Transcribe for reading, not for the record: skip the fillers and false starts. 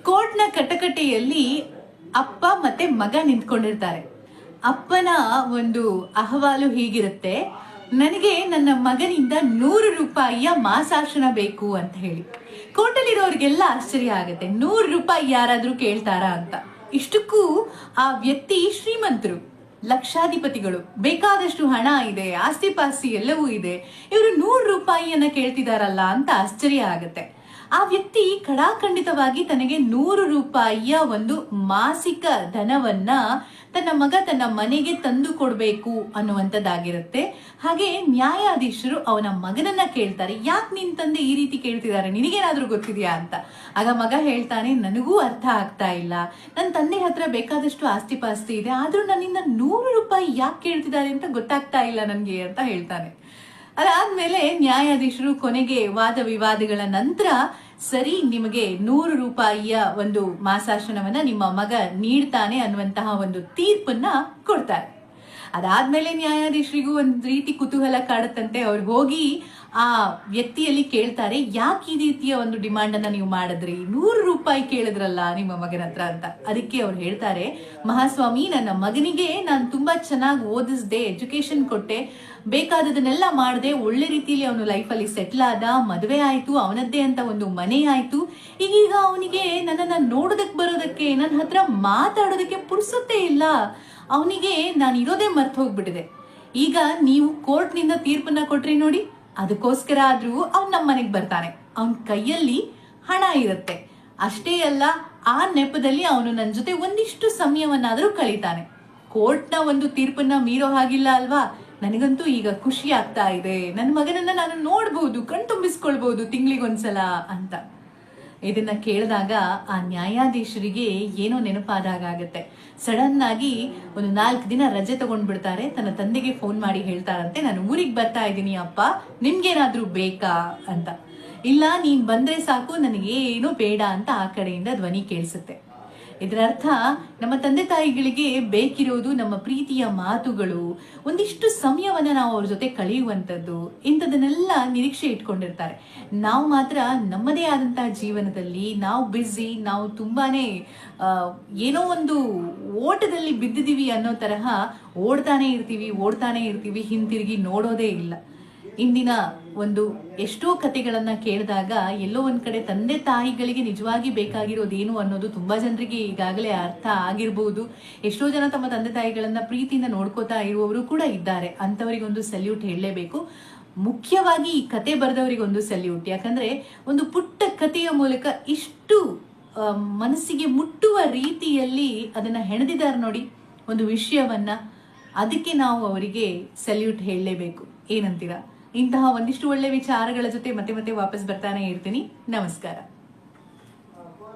ಕೋರ್ಟ್ನ ಕಟಕಟೆಯಲ್ಲಿ ಅಪ್ಪ ಮತ್ತೆ ಮಗ ನಿಂತ್ಕೊಂಡಿರ್ತಾರೆ. ಅಪ್ಪನ ಒಂದು ಅಹವಾಲು ಹೀಗಿರುತ್ತೆ, ನನಗೆ ನನ್ನ ಮಗನಿಂದ 100 ರೂಪಾಯಿಯ ಮಾಸಾಶನ ಬೇಕು ಅಂತ ಹೇಳಿ. ಕೋರ್ಟಲ್ಲಿರೋರಿಗೆಲ್ಲ ಆಶ್ಚರ್ಯ ಆಗುತ್ತೆ, 100 ರೂಪಾಯಿ ಯಾರಾದ್ರೂ ಕೇಳ್ತಾರಾ ಅಂತ. ಇಷ್ಟಕ್ಕೂ ಆ ವ್ಯಕ್ತಿ ಶ್ರೀಮಂತರು, ಲಕ್ಷಾಧಿಪತಿಗಳು, ಬೇಕಾದಷ್ಟು ಹಣ ಇದೆ, ಆಸ್ತಿ ಪಾಸ್ತಿ ಎಲ್ಲವೂ ಇದೆ. ಇವರು 100 ರೂಪಾಯಿಯನ್ನ ಕೇಳ್ತಿದಾರಲ್ಲ ಅಂತ ಆಶ್ಚರ್ಯ ಆಗುತ್ತೆ. ಆ ವ್ಯಕ್ತಿ ಖಡಾಖಂಡಿತವಾಗಿ ತನಗೆ 100 ರೂಪಾಯಿಯ ಒಂದು ಮಾಸಿಕ ಧನವನ್ನ ತನ್ನ ಮಗ ತನ್ನ ಮನೆಗೆ ತಂದು ಕೊಡ್ಬೇಕು ಅನ್ನುವಂಥದ್ದಾಗಿರುತ್ತೆ. ಹಾಗೆ ನ್ಯಾಯಾಧೀಶರು ಅವನ ಮಗನನ್ನ ಕೇಳ್ತಾರೆ, ಯಾಕೆ ನಿನ್ ತಂದೆ ಈ ರೀತಿ ಕೇಳ್ತಿದ್ದಾರೆ, ನಿನಗೇನಾದ್ರೂ ಗೊತ್ತಿದ್ಯಾ ಅಂತ. ಆಗ ಮಗ ಹೇಳ್ತಾನೆ, ನನಗೂ ಅರ್ಥ ಆಗ್ತಾ ಇಲ್ಲ, ನನ್ನ ತಂದೆ ಹತ್ರ ಬೇಕಾದಷ್ಟು ಆಸ್ತಿ ಪಾಸ್ತಿ ಇದೆ, ಆದ್ರೂ ನನ್ನಿಂದ 100 ರೂಪಾಯಿ ಯಾಕೆ ಕೇಳ್ತಿದ್ದಾರೆ ಅಂತ ಗೊತ್ತಾಗ್ತಾ ಇಲ್ಲ ನನ್ಗೆ ಅಂತ ಹೇಳ್ತಾನೆ. ಅದಾದ್ಮೇಲೆ ನ್ಯಾಯಾಧೀಶರು ಕೊನೆಗೆ ವಾದ ವಿವಾದಗಳ ನಂತರ, ಸರಿ, ನಿಮಗೆ 100 ರೂಪಾಯಿಯ ಒಂದು ಮಾಸಾಶನವನ್ನ ನಿಮ್ಮ ಮಗ ನೀಡ್ತಾನೆ ಅನ್ನುವಂತಹ ಒಂದು ತೀರ್ಪನ್ನ ಕೊಡ್ತಾರೆ. ಅದಾದ್ಮೇಲೆ ನ್ಯಾಯಾಧೀಶರಿಗೂ ಒಂದ್ ರೀತಿ ಕುತೂಹಲ ಕಾಡುತ್ತಂತೆ. ಅವ್ರು ಹೋಗಿ ಆ ವ್ಯಕ್ತಿಯಲ್ಲಿ ಕೇಳ್ತಾರೆ, ಯಾಕೆ ಈ ರೀತಿಯ ಒಂದು ಡಿಮಾಂಡ್ ಅನ್ನ ನೀವು ಮಾಡಿದ್ರಿ, 100 ರೂಪಾಯಿ ಕೇಳಿದ್ರಲ್ಲ ನಿಮ್ಮ ಮಗನ ಹತ್ರ ಅಂತ. ಅದಕ್ಕೆ ಅವ್ರು ಹೇಳ್ತಾರೆ, ಮಹಾಸ್ವಾಮಿ, ನನ್ನ ಮಗನಿಗೆ ನಾನು ತುಂಬಾ ಚೆನ್ನಾಗಿ ಓದಿಸ್ದೆ, ಎಜುಕೇಶನ್ ಕೊಟ್ಟೆ, ಬೇಕಾದದನ್ನೆಲ್ಲ ಮಾಡಿದೆ, ಒಳ್ಳೆ ರೀತಿಯಲ್ಲಿ ಅವನು ಲೈಫಲ್ಲಿ ಸೆಟ್ಲ್ ಆದ, ಮದುವೆ ಆಯ್ತು, ಅವನದ್ದೇ ಅಂತ ಒಂದು ಮನೆ ಆಯ್ತು. ಈಗೀಗ ಅವನಿಗೆ ನನ್ನನ್ನ ನೋಡೋದಕ್ಕೆ ಬರೋದಕ್ಕೆ, ನನ್ನ ಹತ್ರ ಮಾತಾಡೋದಕ್ಕೆ ಪುರ್ಸೊತ್ತೇ ಇಲ್ಲ. ಅವನಿಗೆ ನಾನು ಇರೋದೇ ಮರ್ತು ಹೋಗ್ಬಿಟ್ಟಿದೆ. ಈಗ ನೀವು ಕೋರ್ಟ್ನಿಂದ ತೀರ್ಪನ್ನ ಕೊಟ್ರಿ ನೋಡಿ, ಅದಕ್ಕೋಸ್ಕರ ಆದ್ರೂ ಅವ್ನು ನಮ್ಮ ಮನೆಗೆ ಬರ್ತಾನೆ, ಅವನ ಕೈಯಲ್ಲಿ ಹಣ ಇರುತ್ತೆ. ಅಷ್ಟೇ ಅಲ್ಲ, ಆ ನೆಪದಲ್ಲಿ ಅವನು ನನ್ನ ಜೊತೆ ಒಂದಿಷ್ಟು ಸಮಯವನ್ನಾದ್ರೂ ಕಳೀತಾನೆ. ಕೋರ್ಟ್ನ ಒಂದು ತೀರ್ಪನ್ನ ಮೀರೋ ಹಾಗಿಲ್ಲ ಅಲ್ವಾ. ನನಗಂತೂ ಈಗ ಖುಷಿ ಆಗ್ತಾ ಇದೆ, ನನ್ನ ಮಗನನ್ನ ನಾನು ನೋಡ್ಬಹುದು, ಕಣ್ತುಂಬಿಸ್ಕೊಳ್ಬಹುದು ತಿಂಗಳಿಗೊಂದ್ಸಲ ಅಂತ. ಇದನ್ನ ಕೇಳಿದಾಗ ಆ ನ್ಯಾಯಾಧೀಶರಿಗೆ ಏನೋ ನೆನಪಾದಾಗತ್ತೆ. ಸಡನ್ ಆಗಿ ಒಂದು 4 ದಿನ ರಜೆ ತಗೊಂಡ್ಬಿಡ್ತಾರೆ. ತನ್ನ ತಂದೆಗೆ ಫೋನ್ ಮಾಡಿ ಹೇಳ್ತಾರಂತೆ, ನಾನು ಊರಿಗೆ ಬರ್ತಾ ಇದ್ದೀನಿ ಅಪ್ಪ, ನಿಮ್ಗೇನಾದ್ರೂ ಬೇಕಾ ಅಂತ. ಇಲ್ಲ, ನೀನ್ ಬಂದ್ರೆ ಸಾಕು, ನನಗೇನು ಬೇಡ ಅಂತ ಆ ಕಡೆಯಿಂದ ಧ್ವನಿ ಕೇಳಿಸುತ್ತೆ. ಇದರ ಅರ್ಥ, ನಮ್ಮ ತಂದೆ ತಾಯಿಗಳಿಗೆ ಬೇಕಿರೋದು ನಮ್ಮ ಪ್ರೀತಿಯ ಮಾತುಗಳು, ಒಂದಿಷ್ಟು ಸಮಯವನ್ನ ನಾವು ಅವ್ರ ಜೊತೆ ಕಳೆಯುವಂಥದ್ದು, ಇಂಥದನ್ನೆಲ್ಲ ನಿರೀಕ್ಷೆ ಇಟ್ಕೊಂಡಿರ್ತಾರೆ. ನಾವು ಮಾತ್ರ ನಮ್ಮದೇ ಆದಂತಹ ಜೀವನದಲ್ಲಿ ನಾವು ಬ್ಯುಸಿ, ನಾವು ತುಂಬಾನೇ ಏನೋ ಒಂದು ಓಟದಲ್ಲಿ ಬಿದ್ದಿದೀವಿ ಅನ್ನೋ ತರಹ ಓಡ್ತಾನೆ ಇರ್ತೀವಿ, ಹಿಂತಿರುಗಿ ನೋಡೋದೇ ಇಲ್ಲ. ಇಂದಿನ ಒಂದು ಎಷ್ಟೋ ಕಥೆಗಳನ್ನ ಕೇಳಿದಾಗ ಎಲ್ಲೋ ಒಂದ್ ಕಡೆ ತಂದೆ ತಾಯಿಗಳಿಗೆ ನಿಜವಾಗಿ ಬೇಕಾಗಿರೋದೇನು ಅನ್ನೋದು ತುಂಬಾ ಜನರಿಗೆ ಈಗಾಗಲೇ ಅರ್ಥ ಆಗಿರ್ಬಹುದು. ಎಷ್ಟೋ ಜನ ತಮ್ಮ ತಂದೆ ತಾಯಿಗಳನ್ನ ಪ್ರೀತಿಯಿಂದ ನೋಡ್ಕೋತಾ ಇರುವವರು ಕೂಡ ಇದ್ದಾರೆ. ಅಂತವರಿಗೊಂದು ಸಲ್ಯೂಟ್ ಹೇಳಲೇಬೇಕು. ಮುಖ್ಯವಾಗಿ ಈ ಕತೆ ಬರೆದವರಿಗೊಂದು ಸಲ್ಯೂಟ್. ಯಾಕಂದ್ರೆ ಒಂದು ಪುಟ್ಟ ಕಥೆಯ ಮೂಲಕ ಇಷ್ಟು ಮನಸ್ಸಿಗೆ ಮುಟ್ಟುವ ರೀತಿಯಲ್ಲಿ ಅದನ್ನ ಹೆಣೆದಿದ್ದಾರೆ ನೋಡಿ ಒಂದು ವಿಷಯವನ್ನ. ಅದಕ್ಕೆ ನಾವು ಅವರಿಗೆ ಸಲ್ಯೂಟ್ ಹೇಳಲೇಬೇಕು. ಏನಂತೀರಾ? ಇಂತಹ ಒಂದಿಷ್ಟು ಒಳ್ಳೆ ವಿಚಾರಗಳ ಜೊತೆ ಮತ್ತೆ ವಾಪಸ್ ಬರ್ತಾನೆ ಇರ್ತೀನಿ. ನಮಸ್ಕಾರ.